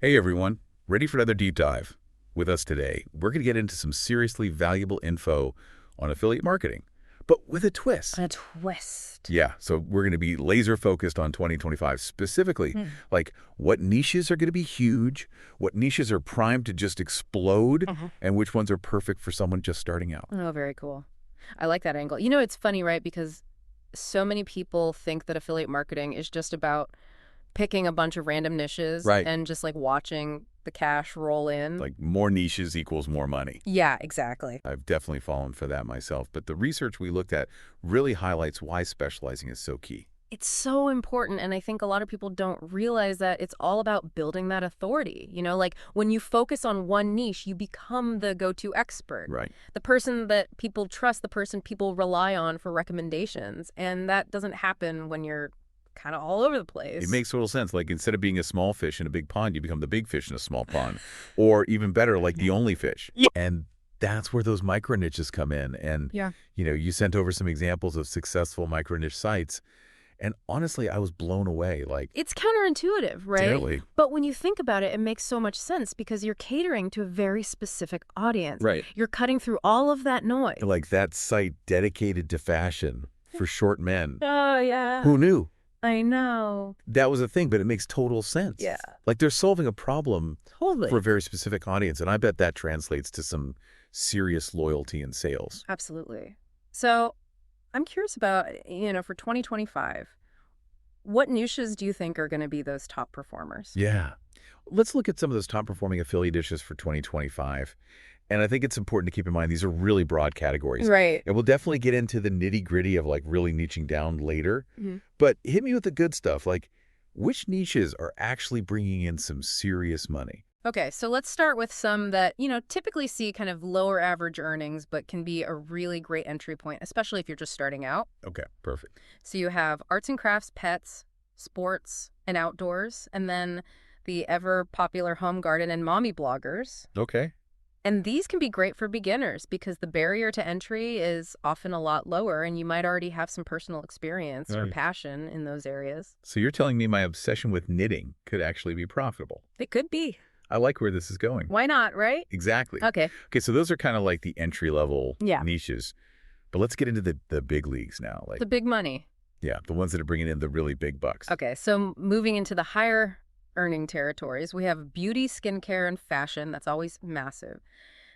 Hey everyone, ready for another deep dive? With us today, we're going to get into some seriously valuable info on affiliate marketing, but with a twist. A twist. Yeah, so we're going to be laser focused on 2025 specifically, Hmm. like what niches are going to be huge, what niches are primed to just explode, Mhm. and which ones are perfect for someone just starting out. Oh, very cool. I like that angle. You know, it's funny, right? Because so many people think that affiliate marketing is just about picking a bunch of random niches Right. and just like watching the cash roll in. Like more niches equals more money. Yeah, exactly. I've definitely fallen for that myself, but the research we looked at really highlights why specializing is so key. It's so important. And I think a lot of people don't realize that it's all about building that authority. You know, like when you focus on one niche, you become the go-to expert, Right. the person that people trust, the person people rely on for recommendations. And that doesn't happen when you're kind of all over the It place. makes total sense. Like instead of being a small fish in a big pond, you become the big fish in a small pond. Or even better, like the only fish. Yeah. And that's where those micro niches come in. And, Yeah. you sent over some examples of successful micro niche sites. And honestly, I was blown away. Like, It's counterintuitive, right? Totally. But when you think about it, it makes so much sense because you're catering to a very specific audience. Right. You're cutting through all of that noise. Like that site dedicated to fashion for short men. Oh, yeah. Who knew? I know. That was a thing, but it makes total sense. Yeah. Like they're solving a problem Totally. for a very specific audience. And I bet that translates to some serious loyalty in sales. Absolutely. So I'm curious about, for 2025, what niches do you think are going to be those top performers? Yeah. Let's look at some of those top performing affiliate dishes for 2025. And I think it's important to keep in mind these are really broad categories. Right. And we'll definitely get into the nitty gritty of like really niching down later. Mhm. But hit me with the good stuff. Like which niches are actually bringing in some serious money? Okay, so let's start with some that, typically see kind of lower average earnings, but can be a really great entry point, especially if you're just starting out. Okay, perfect. So you have arts and crafts, pets, sports, and outdoors, and then the ever popular home garden and mommy bloggers. Okay. And these can be great for beginners because the barrier to entry is often a lot lower, and you might already have some personal experience or Right. passion in those areas. So you're telling me my obsession with knitting could actually be profitable. It could be. I like where this is going. Why not, right? Exactly. Okay. Okay, so those are kind of like the entry-level Yeah. niches. But let's get into the big leagues now. Like, The big money. yeah, the ones that are bringing in the really big bucks. Okay, so moving into the higher earning territories, we have beauty, skincare, and fashion. That's always massive.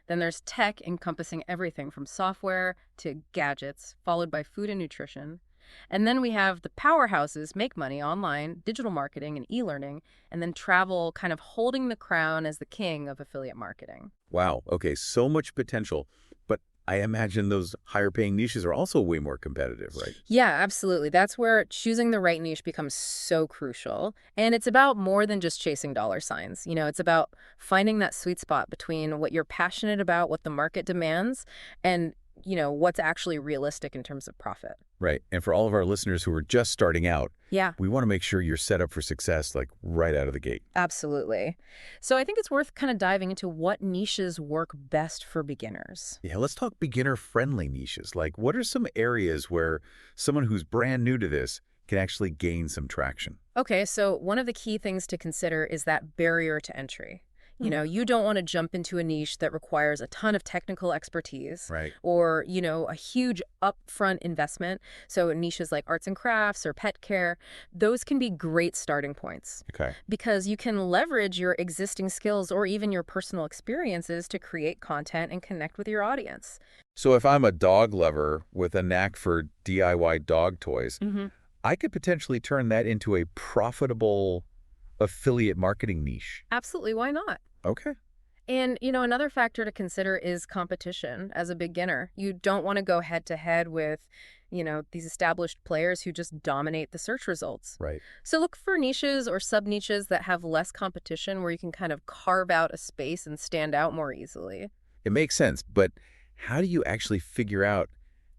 Then there's tech, encompassing everything from software to gadgets, followed by food and nutrition. And then we have the powerhouses make money online, digital marketing and e-learning, and then travel kind of holding the crown as the king of affiliate marketing. Wow. Okay, so much potential. But I imagine those higher paying niches are also way more competitive, right? Yeah, absolutely. That's where choosing the right niche becomes so crucial. And it's about more than just chasing dollar signs. It's about finding that sweet spot between what you're passionate about, what the market demands, and, what's actually realistic in terms of profit. Right. And for all of our listeners who are just starting out, Yeah, we want to make sure you're set up for success like right out of the gate. absolutely. So I think it's worth kind of diving into what niches work best for beginners. Yeah, let's talk beginner-friendly niches. Like, what are some areas where someone who's brand new to this can actually gain some traction? Okay, so one of the key things to consider is that barrier to entry. You don't want to jump into a niche that requires a ton of technical expertise Right. or, a huge upfront investment. So niches like arts and crafts or pet care, those can be great starting points Okay. because you can leverage your existing skills or even your personal experiences to create content and connect with your audience. So if I'm a dog lover with a knack for DIY dog toys, I could potentially turn that into a profitable affiliate marketing niche. Absolutely, why not? Okay. And, another factor to consider is competition as a beginner. You don't want to go head to head with, these established players who just dominate the search results. Right. So look for niches or sub-niches that have less competition where you can kind of carve out a space and stand out more easily. It makes sense, but how do you actually figure out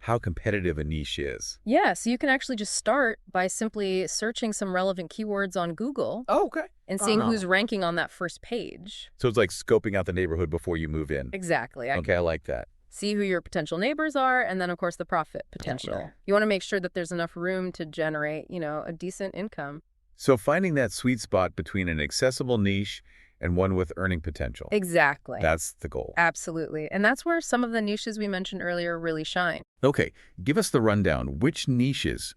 how competitive a niche is? Yeah, so you can actually just start by simply searching some relevant keywords on Google Oh, okay. and seeing who's ranking on that first page. So it's like scoping out the neighborhood before you move in. Exactly. Okay, I like that. See who your potential neighbors are, and then, of course, the profit potential. Sure. You want to make sure that there's enough room to generate, a decent income. So finding that sweet spot between an accessible niche and one with earning potential. Exactly. That's the goal. Absolutely. And that's where some of the niches we mentioned earlier really shine. Okay, give us the rundown. Which niches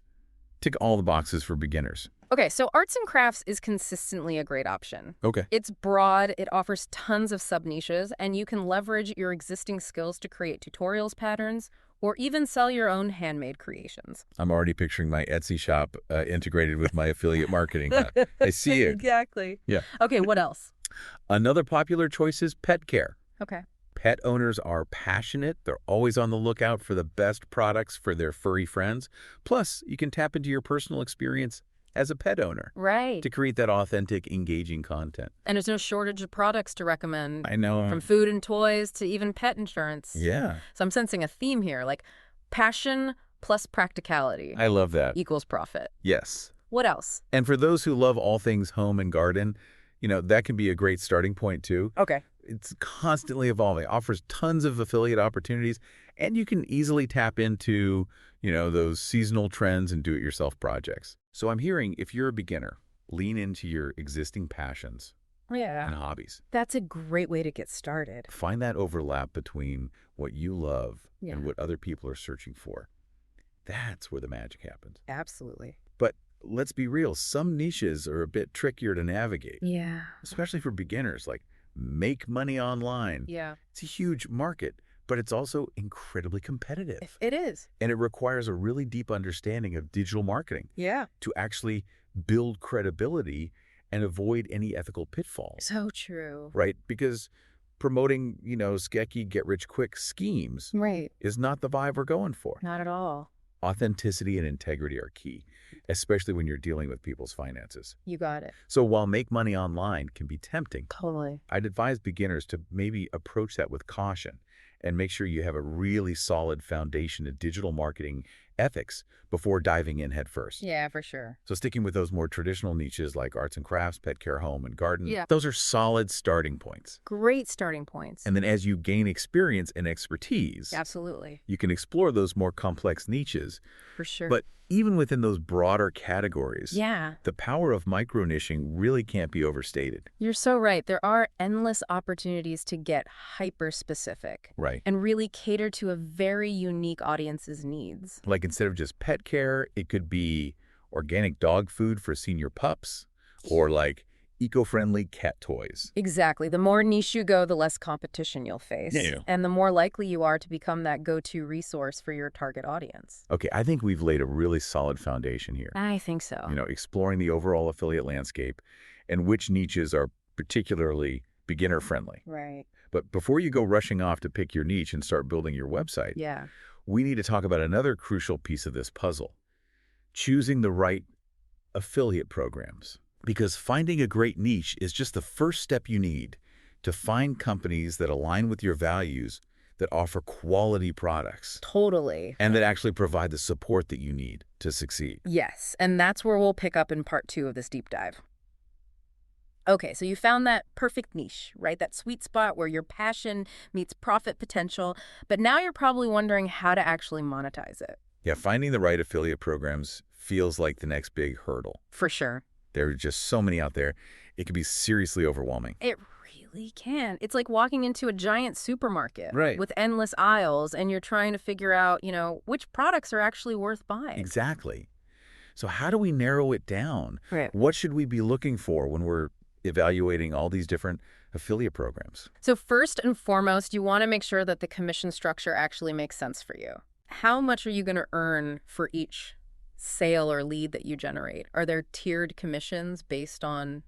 tick all the boxes for beginners? Okay, so arts and crafts is consistently a great option. Okay. It's broad, it offers tons of sub-niches, and you can leverage your existing skills to create tutorials patterns or even sell your own handmade creations. I'm already picturing my Etsy shop integrated with my affiliate marketing. I see it. Exactly. Yeah. Okay, what else? Another popular choice is pet care. Okay. Pet owners are passionate. They're always on the lookout for the best products for their furry friends. Plus, you can tap into your personal experience as a pet owner Right. to create that authentic, engaging content. And there's no shortage of products to recommend, I know. from food and toys to even pet insurance. Yeah. So I'm sensing a theme here, like passion plus practicality I love that. equals profit. Yes. What else? And for those who love all things home and garden, that can be a great starting point too. Okay. It's constantly evolving, offers tons of affiliate opportunities, and you can easily tap into, those seasonal trends and do-it-yourself projects. So I'm hearing if you're a beginner, lean into your existing passions Yeah. and hobbies. That's a great way to get started. Find that overlap between what you love Yeah. and what other people are searching for. That's where the magic happens. Absolutely. But let's be real, some niches are a bit trickier to navigate, Yeah. especially for beginners, like make money online. Yeah. It's a huge market, but it's also incredibly competitive. It is. And it requires a really deep understanding of digital marketing Yeah. to actually build credibility and avoid any ethical pitfalls, So true. right? Because promoting, sketchy get-rich-quick schemes Right. is not the vibe we're going for. Not at all. Authenticity and integrity are key, especially when you're dealing with people's finances. You got it. So while make money online can be tempting, Totally. I'd advise beginners to maybe approach that with caution and make sure you have a really solid foundation of digital marketing ethics before diving in head first. Yeah, for sure. So sticking with those more traditional niches like arts and crafts, pet care, home, and garden, Yeah. those are solid starting points. Great starting points. And then as you gain experience and expertise, Absolutely. you can explore those more complex niches. For sure. But even within those broader categories, yeah. the power of micro-niching really can't be overstated. You're so right. There are endless opportunities to get hyper-specific Right. and really cater to a very unique audience's needs. Like instead of just pet care, it could be organic dog food for senior pups or like eco-friendly cat toys. Exactly. The more niche you go, the less competition you'll face. Yeah. And the more likely you are to become that go-to resource for your target audience. Okay, I think we've laid a really solid foundation here. I think so. Exploring the overall affiliate landscape and which niches are particularly beginner-friendly. Right. But before you go rushing off to pick your niche and start building your website, Yeah. we need to talk about another crucial piece of this puzzle, choosing the right affiliate programs. Because finding a great niche is just the first step you need to find companies that align with your values, that offer quality products, Totally. and that actually provide the support that you need to succeed. Yes, and that's where we'll pick up in part 2 of this deep dive. Okay, so you found that perfect niche, right? That sweet spot where your passion meets profit potential, but now you're probably wondering how to actually monetize it. Yeah, finding the right affiliate programs feels like the next big hurdle. For sure. There are just so many out there. It can be seriously overwhelming. It really can. It's like walking into a giant supermarket Right. with endless aisles, and you're trying to figure out, which products are actually worth buying. Exactly. So how do we narrow it down? Right. What should we be looking for when we're evaluating all these different affiliate programs? So first and foremost, you want to make sure that the commission structure actually makes sense for you. How much are you going to earn for each sale or lead that you generate? Are there tiered commissions based on,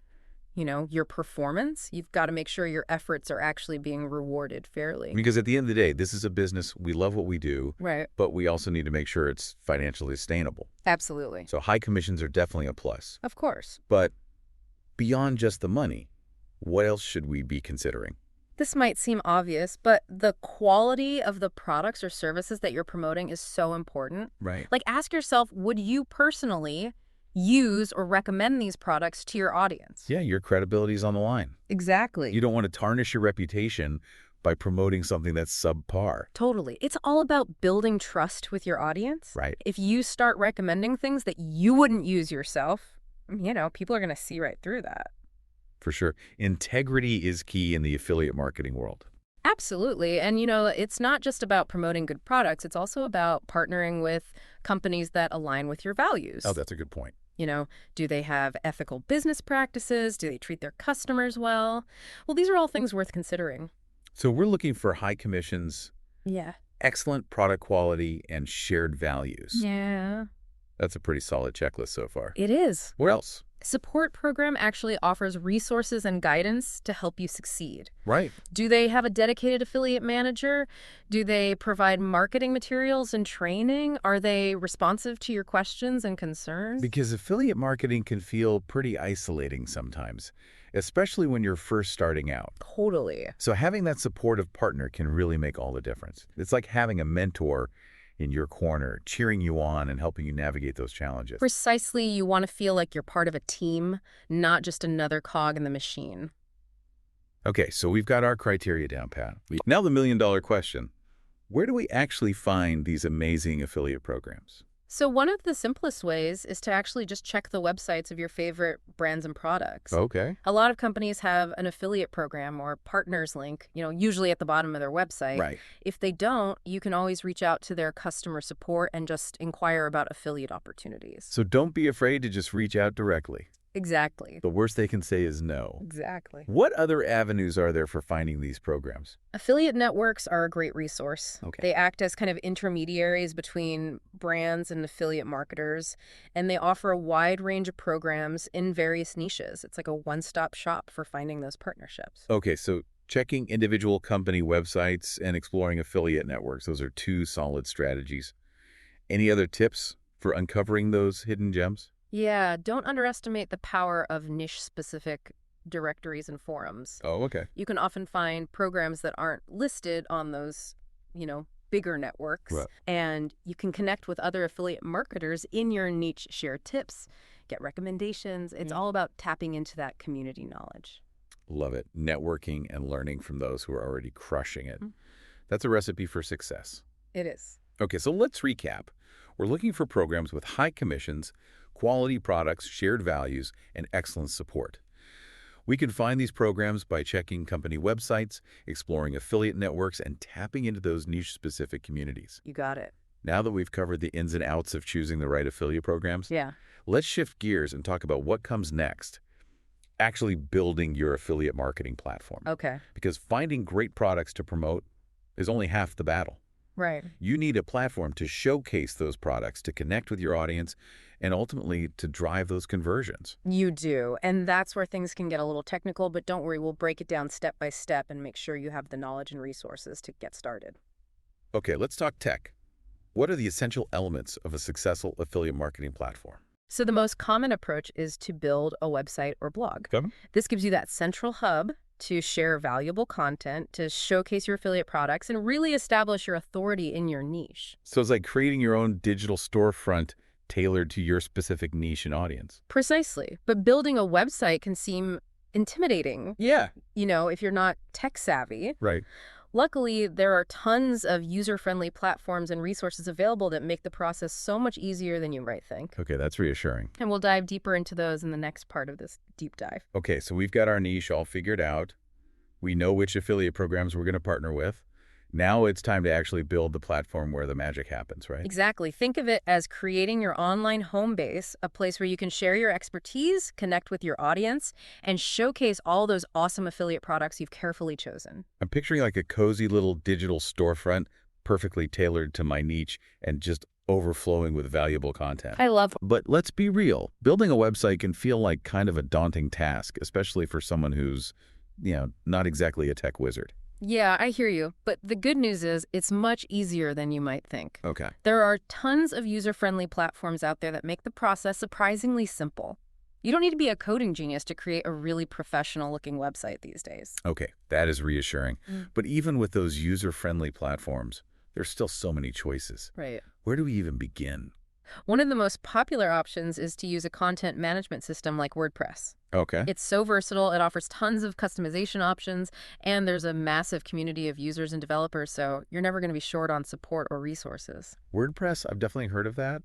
your performance? You've got to make sure your efforts are actually being rewarded fairly. Because at the end of the day, this is a business. We love what we do, Right. but we also need to make sure it's financially sustainable. Absolutely. So high commissions are definitely a plus. Of course. But beyond just the money, what else should we be considering? This might seem obvious, but the quality of the products or services that you're promoting is so important. Right. Like, ask yourself, would you personally use or recommend these products to your audience? Yeah, your credibility is on the line. Exactly. You don't want to tarnish your reputation by promoting something that's subpar. Totally. It's all about building trust with your audience. Right. If you start recommending things that you wouldn't use yourself, people are going to see right through that. For sure. Integrity is key in the affiliate marketing world. Absolutely. And, it's not just about promoting good products. It's also about partnering with companies that align with your Oh, values. that's a good point. You know, do they have ethical business practices? Do they treat their customers well? Well, these are all things worth considering. So we're looking for high commissions, Yeah. excellent product quality, and shared values. Yeah. That's a pretty solid checklist so far. It is. What else? Support program actually offers resources and guidance to help you succeed. Right. Do they have a dedicated affiliate manager? Do they provide marketing materials and training? Are they responsive to your questions and concerns? Because affiliate marketing can feel pretty isolating sometimes, especially when you're first starting out. Totally. So having that supportive partner can really make all the difference. It's like having a mentor in your corner, cheering you on and helping you navigate those challenges. Precisely, you want to feel like you're part of a team, not just another cog in the machine. Okay, so we've got our criteria down, Pat. Now the million-dollar question. Where do we actually find these amazing affiliate programs? So one of the simplest ways is to actually just check the websites of your favorite brands and products. Okay. A lot of companies have an affiliate program or partners link, usually at the bottom of their website. Right. If they don't, you can always reach out to their customer support and just inquire about affiliate opportunities. So don't be afraid to just reach out directly. Exactly. The worst they can say is no. Exactly. What other avenues are there for finding these programs? Affiliate networks are a great resource. Okay. They act as kind of intermediaries between brands and affiliate marketers, and they offer a wide range of programs in various niches. It's like a one-stop shop for finding those partnerships. Okay, so checking individual company websites and exploring affiliate networks, those are two solid strategies. Any other tips for uncovering those hidden gems? Yeah, don't underestimate the power of niche-specific directories and forums. Oh, okay. You can often find programs that aren't listed on those, bigger networks. Right. And you can connect with other affiliate marketers in your niche, share tips, get recommendations. It's all about tapping into that community knowledge. Love it. Networking and learning from those who are already crushing it. Mhm. That's a recipe for success. It is. Okay, so let's recap. We're looking for programs with high commissions, quality products, shared values, and excellent support. We can find these programs by checking company websites, exploring affiliate networks, and tapping into those niche-specific communities. You got it. Now that we've covered the ins and outs of choosing the right affiliate programs, Yeah. let's shift gears and talk about what comes next. Actually building your affiliate marketing platform. Okay. Because finding great products to promote is only half the battle. Right. You need a platform to showcase those products, to connect with your audience, and ultimately to drive those conversions. You do. And that's where things can get a little technical, but don't worry, we'll break it down step by step and make sure you have the knowledge and resources to get started. Okay, let's talk tech. What are the essential elements of a successful affiliate marketing platform? So the most common approach is to build a website or blog. Okay. This gives you that central hub to share valuable content, to showcase your affiliate products, and really establish your authority in your niche. So it's like creating your own digital storefront tailored to your specific niche and audience. Precisely. But building a website can seem intimidating, Yeah. if you're not tech savvy. Right. Luckily, there are tons of user-friendly platforms and resources available that make the process so much easier than you might think. Okay, that's reassuring. And we'll dive deeper into those in the next part of this deep dive. Okay, so we've got our niche all figured out. We know which affiliate programs we're going to partner with. Now it's time to actually build the platform where the magic happens, right? Exactly. Think of it as creating your online home base, a place where you can share your expertise, connect with your audience, and showcase all those awesome affiliate products you've carefully chosen. I'm picturing like a cozy little digital storefront, perfectly tailored to my niche and just overflowing with valuable content. I love. But let's be real. Building a website can feel like kind of a daunting task, especially for someone who's, not exactly a tech wizard. Yeah, I hear you. But the good news is it's much easier than you might think. Okay. There are tons of user-friendly platforms out there that make the process surprisingly simple. You don't need to be a coding genius to create a really professional-looking website these days. Okay, that is reassuring. Mm. But even with those user-friendly platforms, there's still so many choices. Right. Where do we even begin? One of the most popular options is to use a content management system like WordPress. Okay. It's so versatile, it offers tons of customization options, and there's a massive community of users and developers, so you're never going to be short on support or resources. WordPress, I've definitely heard of that.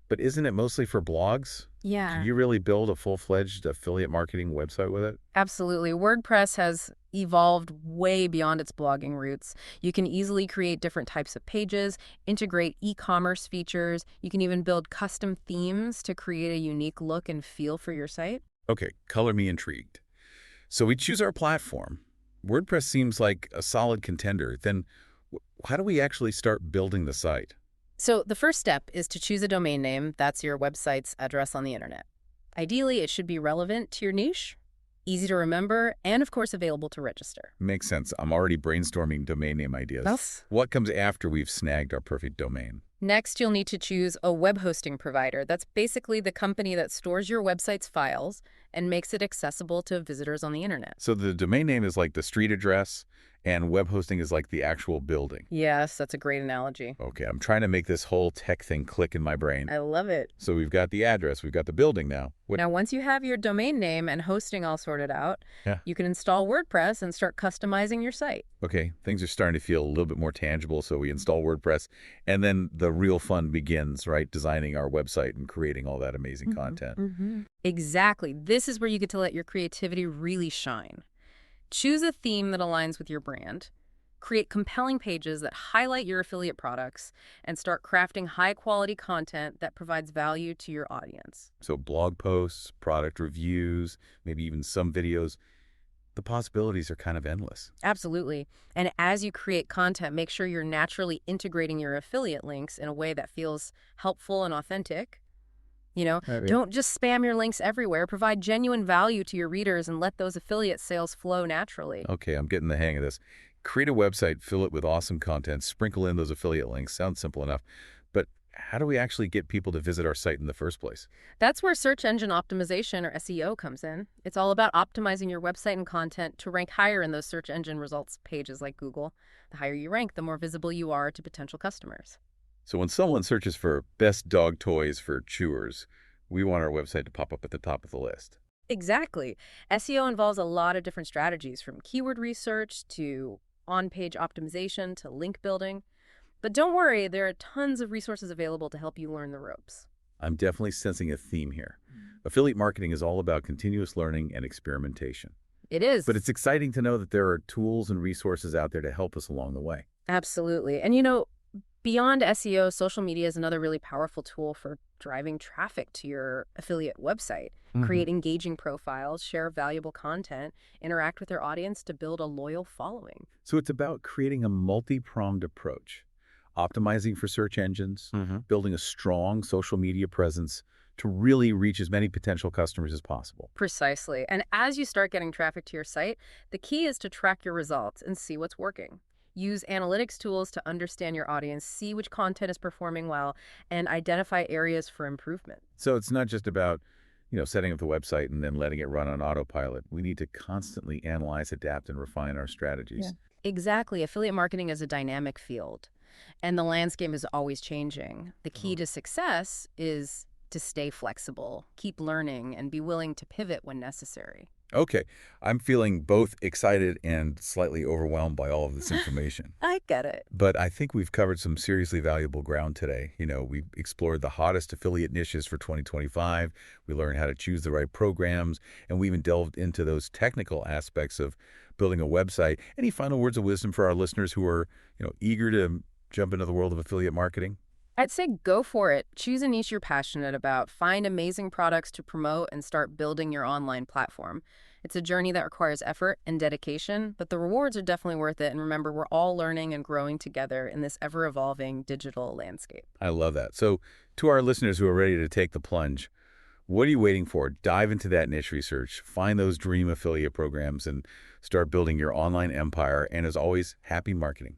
But isn't it mostly for blogs? Can Yeah. you really build a full-fledged affiliate marketing website with it? Absolutely. WordPress has evolved way beyond its blogging roots. You can easily create different types of pages, integrate e-commerce features. You can even build custom themes to create a unique look and feel for your site. Okay, color me intrigued. So we choose our platform. WordPress seems like a solid contender. Then how do we actually start building the site? So the first step is to choose a domain name. That's your website's address on the internet. Ideally, it should be relevant to your niche, easy to remember, and of course available to register. Makes sense. I'm already brainstorming domain name ideas. Yes. What comes after we've snagged our perfect domain? Next, you'll need to choose a web hosting provider. That's basically the company that stores your website's files and makes it accessible to visitors on the internet. So the domain name is like the street address, and web hosting is like the actual building. Yes, that's a great analogy. Okay, I'm trying to make this whole tech thing click in my brain. I love it. So we've got the address, we've got the building now. Now, once you have your domain name and hosting all sorted out, Yeah. you can install WordPress and start customizing your site. Okay, things are starting to feel a little bit more tangible, so we install WordPress, and then the real fun begins, right? Designing our website and creating all that amazing content. Exactly. This is where you get to let your creativity really shine. Choose a theme that aligns with your brand, create compelling pages that highlight your affiliate products, and start crafting high-quality content that provides value to your audience. So blog posts, product reviews, maybe even some videos, the possibilities are kind of endless. Absolutely. And as you create content, make sure you're naturally integrating your affiliate links in a way that feels helpful and authentic. Right. Don't just spam your links everywhere. Provide genuine value to your readers and let those affiliate sales flow naturally. Okay, I'm getting the hang of this. Create a website, fill it with awesome content, sprinkle in those affiliate links. Sounds simple enough. But how do we actually get people to visit our site in the first place? That's where search engine optimization, or SEO, comes in. It's all about optimizing your website and content to rank higher in those search engine results pages like Google. The higher you rank, the more visible you are to potential customers. So when someone searches for best dog toys for chewers, we want our website to pop up at the top of the list. Exactly. SEO involves a lot of different strategies, from keyword research to on-page optimization to link building. But don't worry, there are tons of resources available to help you learn the ropes. I'm definitely sensing a theme here. Affiliate marketing is all about continuous learning and experimentation. It is. But it's exciting to know that there are tools and resources out there to help us along the way. Absolutely. And beyond SEO, social media is another really powerful tool for driving traffic to your affiliate website. Create engaging profiles, share valuable content, interact with your audience to build a loyal following. So it's about creating a multi-pronged approach, optimizing for search engines, building a strong social media presence to really reach as many potential customers as possible. Precisely. And as you start getting traffic to your site, the key is to track your results and see what's working. Use analytics tools to understand your audience, see which content is performing well, and identify areas for improvement. So it's not just about, setting up the website and then letting it run on autopilot. We need to constantly analyze, adapt, and refine our strategies. Exactly. Affiliate marketing is a dynamic field, and the landscape is always changing. The key to success is to stay flexible, keep learning, and be willing to pivot when necessary. Okay, I'm feeling both excited and slightly overwhelmed by all of this information. I get it. But I think we've covered some seriously valuable ground today. We've explored the hottest affiliate niches for 2025. We learned how to choose the right programs, and we even delved into those technical aspects of building a website. Any final words of wisdom for our listeners who are, eager to jump into the world of affiliate marketing? I'd say go for it. Choose a niche you're passionate about. Find amazing products to promote and start building your online platform. It's a journey that requires effort and dedication, but the rewards are definitely worth it. And remember, we're all learning and growing together in this ever-evolving digital landscape. I love that. So to our listeners who are ready to take the plunge, what are you waiting for? Dive into that niche research, find those dream affiliate programs, and start building your online empire. And as always, happy marketing.